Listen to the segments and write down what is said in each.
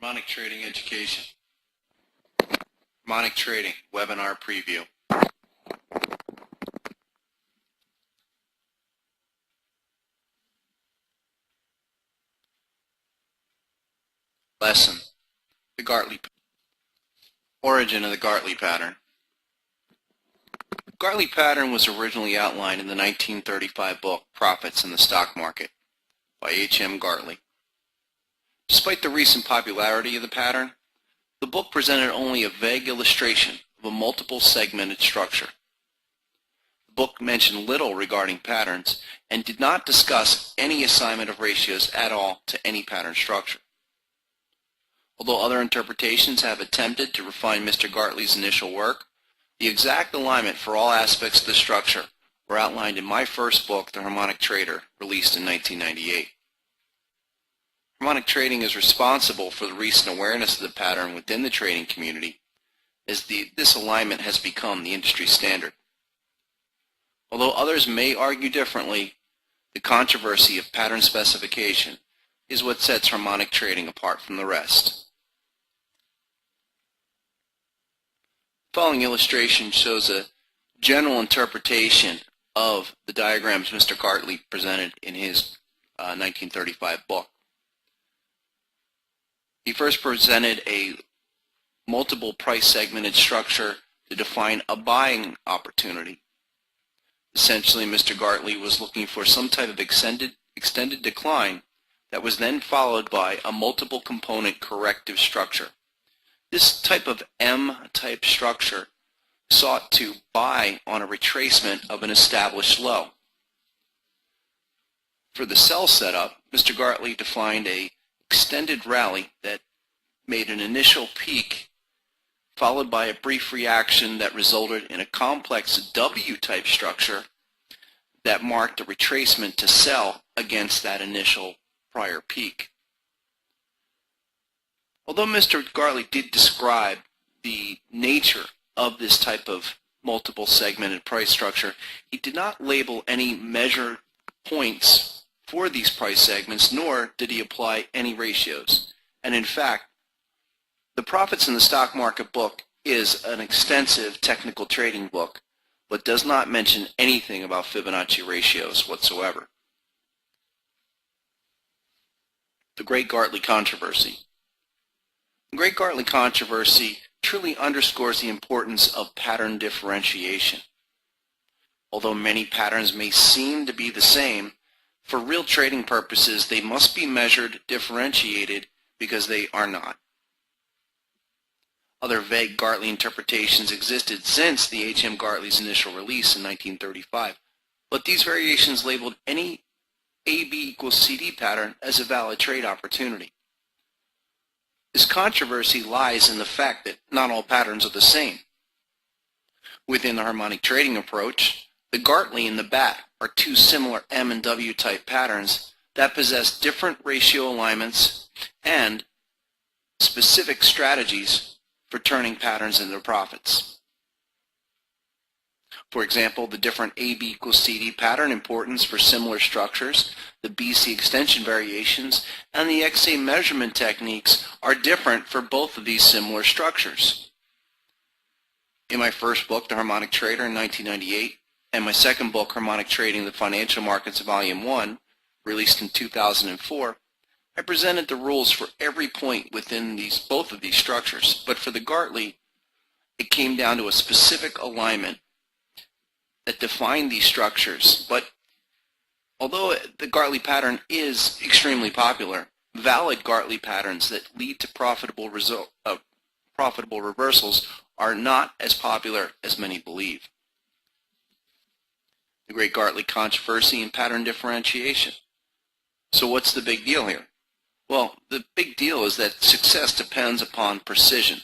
Harmonic Trading Education. Harmonic Trading Webinar Preview. Lesson: the Gartley Pattern. Origin of the Gartley Pattern. The Gartley Pattern was originally outlined in the 1935 book Profits in the Stock Market by H.M. Gartley. Despite the recent popularity of the pattern, the book presented only a vague illustration of a multiple segmented structure. The book mentioned little regarding patterns and did not discuss any assignment of ratios at all to any pattern structure. Although other interpretations have attempted to refine Mr. Gartley's initial work, the exact alignment for all aspects of the structure were outlined in my first book, The Harmonic Trader, released in 1998. Harmonic trading is responsible for the recent awareness of the pattern within the trading community, as this alignment has become the industry standard. Although others may argue differently, the controversy of pattern specification is what sets harmonic trading apart from the rest. The following illustration shows a general interpretation of the diagrams Mr. Gartley presented in his 1935 book. He first presented a multiple price segmented structure to define a buying opportunity. Essentially, Mr. Gartley was looking for some type of extended decline that was then followed by a multiple component corrective structure. This type of M-type structure sought to buy on a retracement of an established low. For the sell setup, Mr. Gartley defined a extended rally that made an initial peak followed by a brief reaction that resulted in a complex W-type structure that marked a retracement to sell against that initial prior peak. Although Mr. Gartley did describe the nature of this type of multiple segmented price structure, he did not label any measured points for these price segments, nor did he apply any ratios. And in fact, the Profits in the Stock Market book is an extensive technical trading book, but does not mention anything about Fibonacci ratios whatsoever. The Great Gartley Controversy. The Great Gartley Controversy truly underscores the importance of pattern differentiation. Although many patterns may seem to be the same, for real trading purposes they must be measured differentiated because they are not. Other vague Gartley interpretations existed since the H.M. Gartley's initial release in 1935, but these variations labeled any AB equals CD pattern as a valid trade opportunity. This controversy lies in the fact that not all patterns are the same. Within the harmonic trading approach, the Gartley and the BAT are two similar M and W type patterns that possess different ratio alignments and specific strategies for turning patterns into profits. For example, the different AB equals CD pattern importance for similar structures, the BC extension variations, and the XA measurement techniques are different for both of these similar structures. In my first book, The Harmonic Trader in 1998, and my second book, Harmonic Trading, The Financial Markets, Volume 1, released in 2004, I presented the rules for every point within both of these structures, but for the Gartley, it came down to a specific alignment that defined these structures. But although the Gartley pattern is extremely popular, valid Gartley patterns that lead to profitable reversals are not as popular as many believe. The Great Gartley Controversy and pattern differentiation. So what's the big deal here? Well, the big deal is that success depends upon precision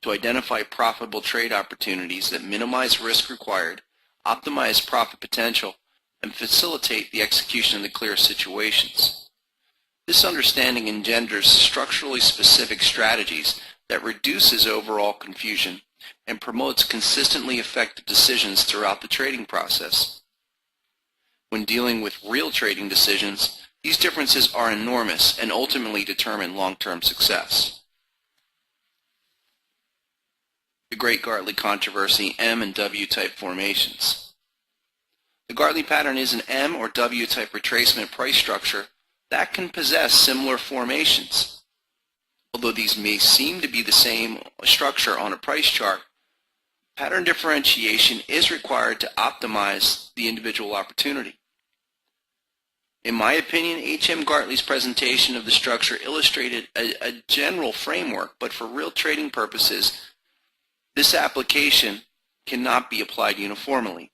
to identify profitable trade opportunities that minimize risk required, optimize profit potential, and facilitate the execution of the clear situations. This understanding engenders structurally specific strategies that reduces overall confusion and promotes consistently effective decisions throughout the trading process. When dealing with real trading decisions, these differences are enormous and ultimately determine long-term success. the great Gartley controversy, M and W type formations. The Gartley pattern is an M or W type retracement price structure that can possess similar formations. Although these may seem to be the same structure on a price chart, pattern differentiation is required to optimize the individual opportunity. In my opinion, H.M. Gartley's presentation of the structure illustrated a general framework, but for real trading purposes, this application cannot be applied uniformly.